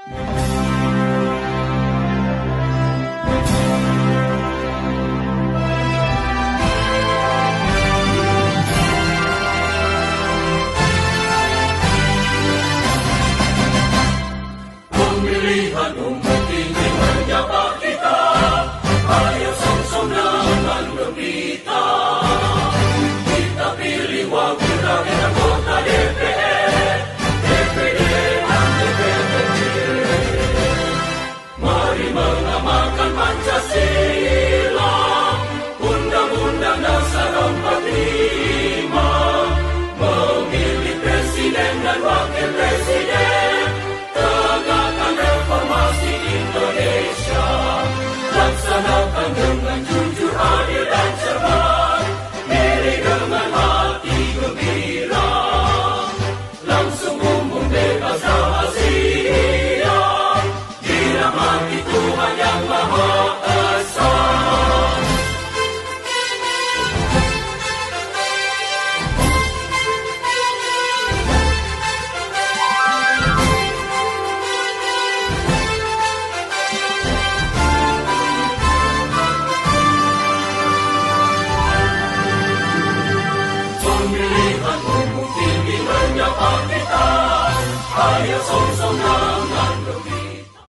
Pemilihan umum kini menyapa kita, ayo song-song dengan gembira. Kita pilih wakil rakyat anggota DPR, DPD dan DPRD. Mari mengamalkan Pancasila, Undang-Undang Dasar 45, memilih presiden dan wakil presiden, tegakkan reformasi Indonesia, laksanakan dengan jujur, adil dan cermat, pilih dengan hati gembira, langsung umum bebas rahasia, dirahmati Tuhan Yang Maha Esa. Pemilihan umum tinggi menyapa kita, ayo song-song